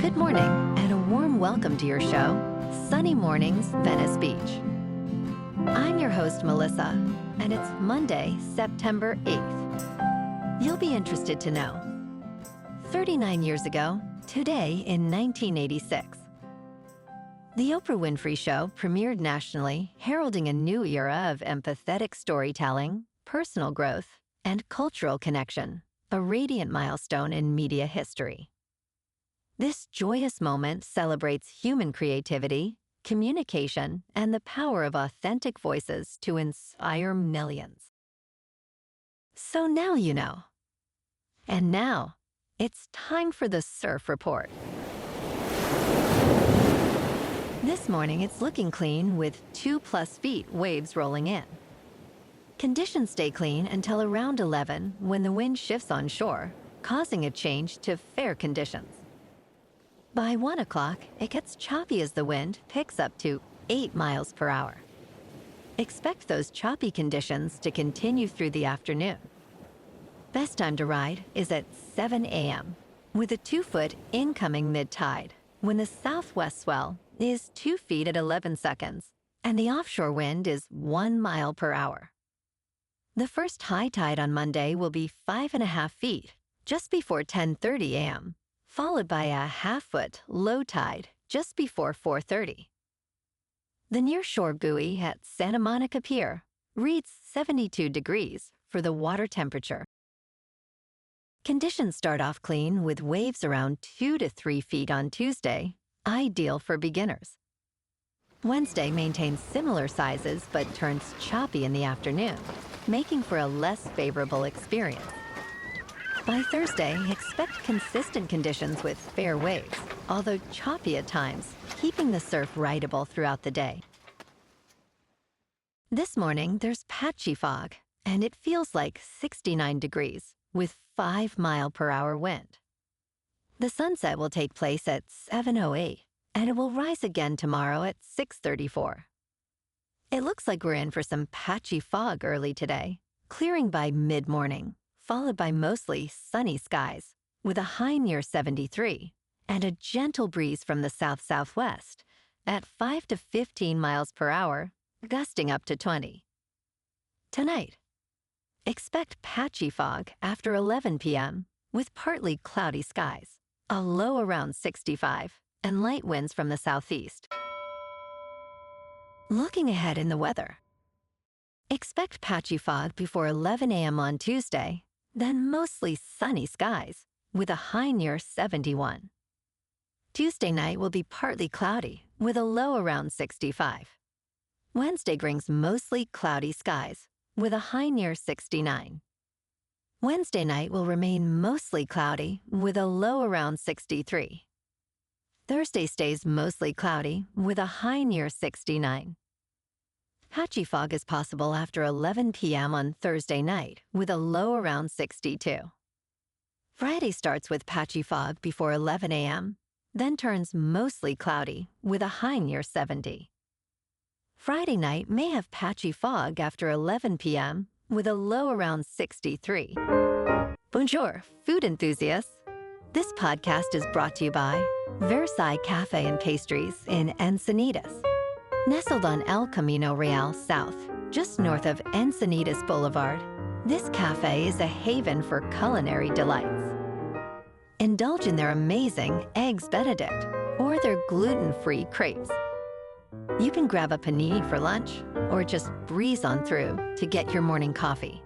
Good morning, and a warm welcome to your show, Sunny Mornings, Venice Beach. I'm your host, Melissa, and it's Monday, September 8th. You'll be interested to know. 39 years ago, today in 1986, the Oprah Winfrey Show premiered nationally, heralding a new era of empathetic storytelling, personal growth, and cultural connection, a radiant milestone in media history. This joyous moment celebrates human creativity, communication, and the power of authentic voices to inspire millions. So now you know. And now, it's time for the Surf Report. This morning, it's looking clean with 2+ feet waves rolling in. Conditions stay clean until around 11 when the wind shifts on shore, causing a change to fair conditions. By 1 o'clock, it gets choppy as the wind picks up to 8 miles per hour. Expect those choppy conditions to continue through the afternoon. Best time to ride is at 7 a.m. with a 2-foot incoming mid-tide when the southwest swell is 2 feet at 11 seconds and the offshore wind is 1 mile per hour. The first high tide on Monday will be 5.5 feet just before 10:30 a.m., followed by a 1/2-foot low tide just before 4:30. The nearshore buoy at Santa Monica Pier reads 72 degrees for the water temperature. Conditions start off clean with waves around 2 to 3 feet on Tuesday, ideal for beginners. Wednesday maintains similar sizes but turns choppy in the afternoon, making for a less favorable experience. By Thursday, expect consistent conditions with fair waves, although choppy at times, keeping the surf rideable throughout the day. This morning, there's patchy fog, and it feels like 69 degrees with 5-mile-per-hour wind. The sunset will take place at 7:08, and it will rise again tomorrow at 6:34. It looks like we're in for some patchy fog early today, clearing by mid-morning, followed by mostly sunny skies, with a high near 73 and a gentle breeze from the south-southwest at 5 to 15 miles per hour, gusting up to 20. Tonight, expect patchy fog after 11 p.m. with partly cloudy skies, a low around 65, and light winds from the southeast. Looking ahead in the weather, expect patchy fog before 11 a.m. on Tuesday, then mostly sunny skies, with a high near 71. Tuesday night will be partly cloudy, with a low around 65. Wednesday brings mostly cloudy skies, with a high near 69. Wednesday night will remain mostly cloudy, with a low around 63. Thursday stays mostly cloudy, with a high near 69. Patchy fog is possible after 11 p.m. on Thursday night, with a low around 62. Friday starts with patchy fog before 11 a.m., then turns mostly cloudy, with a high near 70. Friday night may have patchy fog after 11 p.m., with a low around 63. Bonjour, food enthusiasts. This podcast is brought to you by Versailles Cafe and Pastries in Encinitas. Nestled on El Camino Real South, just north of Encinitas Boulevard, this cafe is a haven for culinary delights. Indulge in their amazing Eggs Benedict or their gluten-free crepes. You can grab a panini for lunch or just breeze on through to get your morning coffee.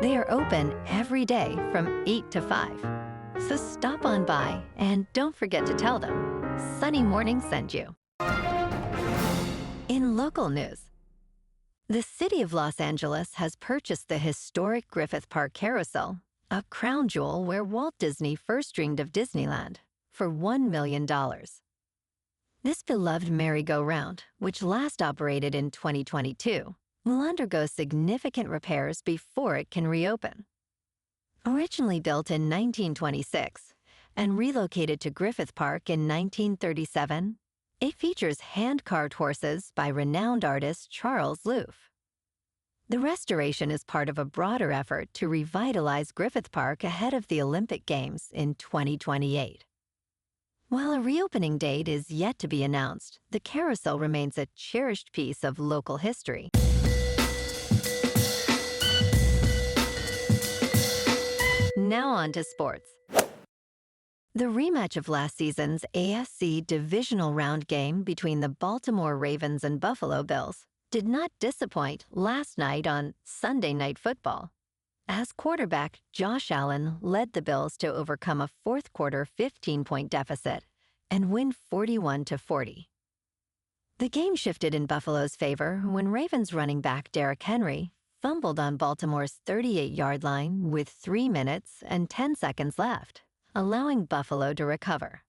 They are open every day from 8 to 5. So stop on by and don't forget to tell them Sunny Morning sent you. In local news, the city of Los Angeles has purchased the historic Griffith Park Carousel, a crown jewel where Walt Disney first dreamed of Disneyland, for $1 million. This beloved merry-go-round, which last operated in 2022, will undergo significant repairs before it can reopen. Originally built in 1926 and relocated to Griffith Park in 1937, it features hand-carved horses by renowned artist Charles Loof. The restoration is part of a broader effort to revitalize Griffith Park ahead of the Olympic Games in 2028. While a reopening date is yet to be announced, the Carousel remains a cherished piece of local history. Now on to sports. The rematch of last season's AFC divisional round game between the Baltimore Ravens and Buffalo Bills did not disappoint last night on Sunday Night Football, as quarterback Josh Allen led the Bills to overcome a fourth-quarter 15-point deficit and win 41-40. The game shifted in Buffalo's favor when Ravens running back Derrick Henry fumbled on Baltimore's 38-yard line with 3 minutes and 10 seconds left, allowing Buffalo to recover.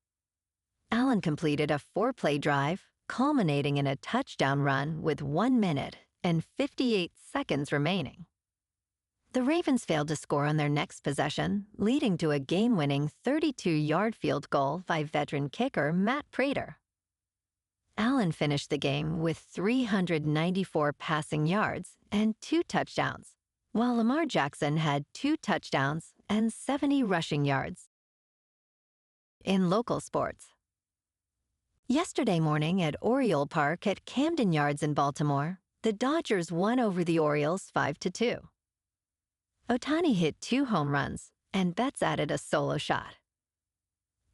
Allen completed a 4-play drive, culminating in a touchdown run with 1 minute and 58 seconds remaining. The Ravens failed to score on their next possession, leading to a game-winning 32-yard field goal by veteran kicker Matt Prater. Allen finished the game with 394 passing yards and 2 touchdowns, while Lamar Jackson had 2 touchdowns and 70 rushing yards. In local sports. Yesterday morning at Oriole Park at Camden Yards in Baltimore, the Dodgers won over the Orioles 5-2. Ohtani hit 2 home runs, and Betts added a solo shot.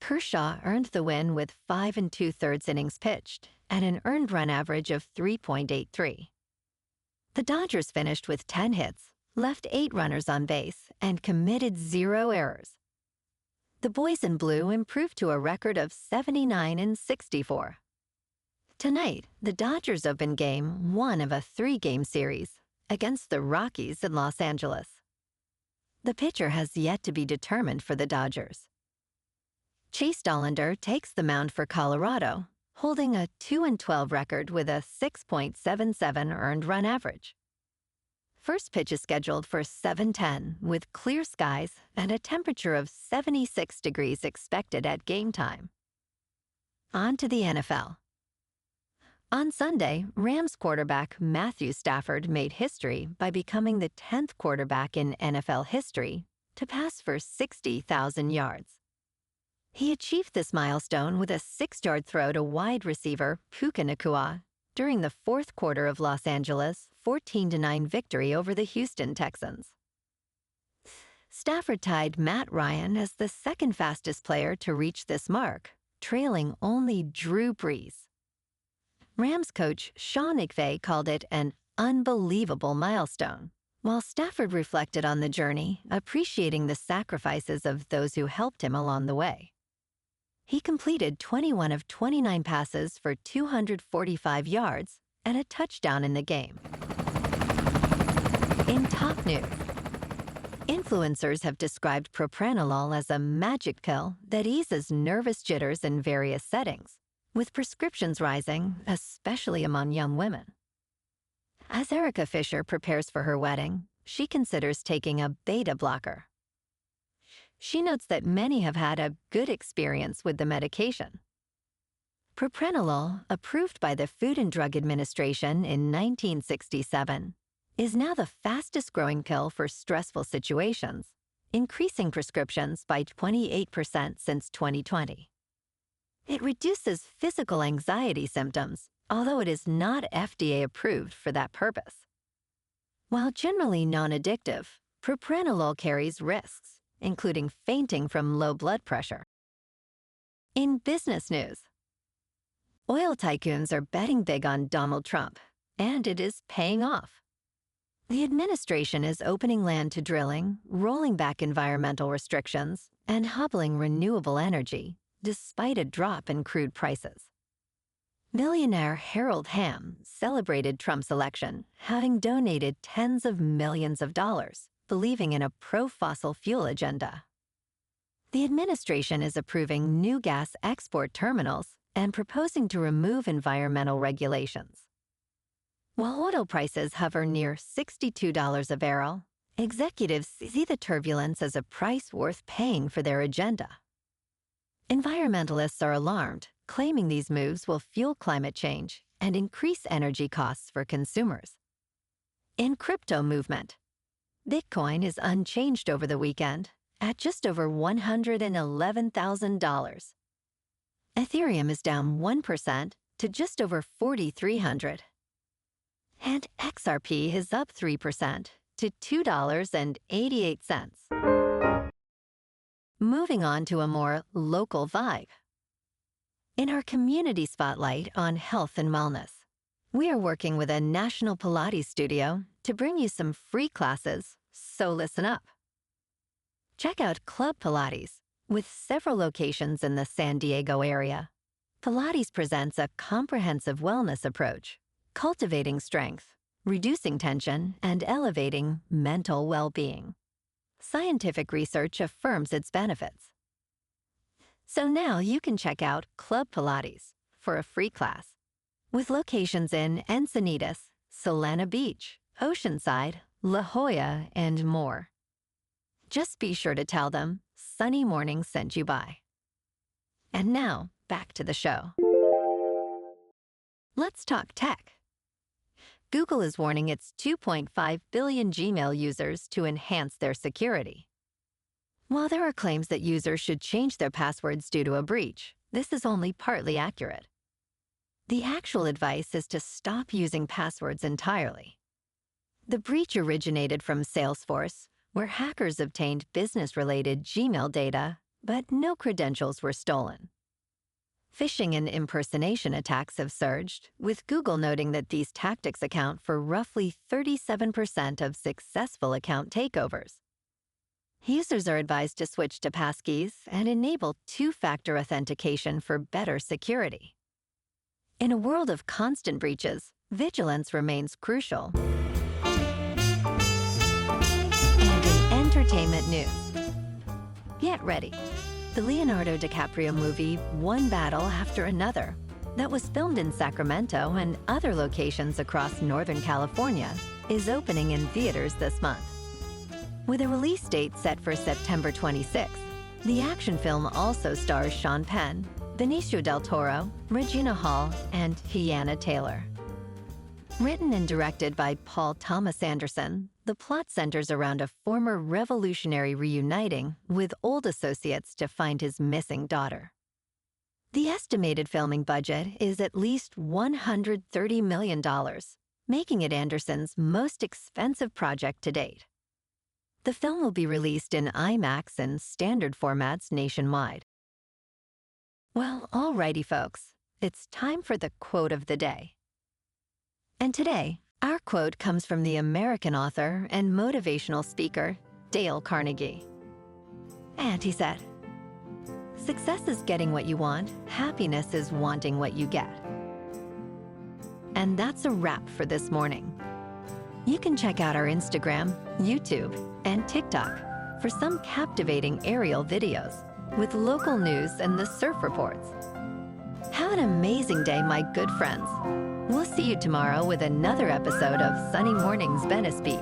Kershaw earned the win with 5 2/3 innings pitched and an earned run average of 3.83. The Dodgers finished with 10 hits, left 8 runners on base, and committed 0 errors. The boys in blue improved to a record of 79-64. Tonight, the Dodgers open game 1 of a 3-game series against the Rockies in Los Angeles. The pitcher has yet to be determined for the Dodgers. Chase Dollander takes the mound for Colorado, holding a 2-12 record with a 6.77 earned run average. First pitch is scheduled for 7:10 with clear skies and a temperature of 76 degrees expected at game time. On to the NFL. On Sunday, Rams quarterback Matthew Stafford made history by becoming the 10th quarterback in NFL history to pass for 60,000 yards. He achieved this milestone with a 6-yard throw to wide receiver Puka Nacua during the fourth quarter of Los Angeles' 14-9 victory over the Houston Texans. Stafford tied Matt Ryan as the second fastest player to reach this mark, trailing only Drew Brees. Rams coach Sean McVay called it an unbelievable milestone, while Stafford reflected on the journey, appreciating the sacrifices of those who helped him along the way. He completed 21 of 29 passes for 245 yards and a touchdown in the game. In top news, influencers have described Propranolol as a magic pill that eases nervous jitters in various settings, with prescriptions rising, especially among young women. As Erica Fisher prepares for her wedding, she considers taking a beta blocker. She notes that many have had a good experience with the medication. Propranolol, approved by the Food and Drug Administration in 1967, is now the fastest-growing pill for stressful situations, increasing prescriptions by 28% since 2020. It reduces physical anxiety symptoms, although it is not FDA-approved for that purpose. While generally non-addictive, propranolol carries risks, including fainting from low blood pressure. In business news, oil tycoons are betting big on Donald Trump, and it is paying off. The administration is opening land to drilling, rolling back environmental restrictions, and hobbling renewable energy, despite a drop in crude prices. Millionaire Harold Hamm celebrated Trump's election, having donated tens of millions of dollars, believing in a pro-fossil fuel agenda. The administration is approving new gas export terminals and proposing to remove environmental regulations. While oil prices hover near $62 a barrel, executives see the turbulence as a price worth paying for their agenda. Environmentalists are alarmed, claiming these moves will fuel climate change and increase energy costs for consumers. In crypto movement, Bitcoin is unchanged over the weekend at just over $111,000. Ethereum is down 1% to just over 4,300. And XRP is up 3% to $2.88. Moving on to a more local vibe. In our community spotlight on health and wellness, we are working with a national Pilates studio to bring you some free classes, so listen up. Check out Club Pilates, with several locations in the San Diego area. Pilates presents a comprehensive wellness approach, cultivating strength, reducing tension, and elevating mental well-being. Scientific research affirms its benefits. So now you can check out Club Pilates for a free class, with locations in Encinitas, Solana Beach, Oceanside, La Jolla, and more. Just be sure to tell them Sunny Morning sent you by. And now, back to the show. Let's talk tech. Google is warning its 2.5 billion Gmail users to enhance their security. While there are claims that users should change their passwords due to a breach, this is only partly accurate. The actual advice is to stop using passwords entirely. The breach originated from Salesforce, where hackers obtained business-related Gmail data, but no credentials were stolen. Phishing and impersonation attacks have surged, with Google noting that these tactics account for roughly 37% of successful account takeovers. Users are advised to switch to passkeys and enable two-factor authentication for better security. In a world of constant breaches, vigilance remains crucial. And in entertainment news, get ready. The Leonardo DiCaprio movie One Battle After Another, that was filmed in Sacramento and other locations across Northern California, is opening in theaters this month. With a release date set for September 26th, the action film also stars Sean Penn, Benicio del Toro, Regina Hall, and Hiana Taylor. Written and directed by Paul Thomas Anderson, the plot centers around a former revolutionary reuniting with old associates to find his missing daughter. The estimated filming budget is at least $130 million, making it Anderson's most expensive project to date. The film will be released in IMAX and standard formats nationwide. Well, alrighty, folks, it's time for the quote of the day. And today, our quote comes from the American author and motivational speaker, Dale Carnegie. And he said, "Success is getting what you want, happiness is wanting what you get." And that's a wrap for this morning. You can check out our Instagram, YouTube, and TikTok for some captivating aerial videos with local news and the surf reports. Have an amazing day, my good friends. We'll see you tomorrow with another episode of Sunny Mornings Venice Beach.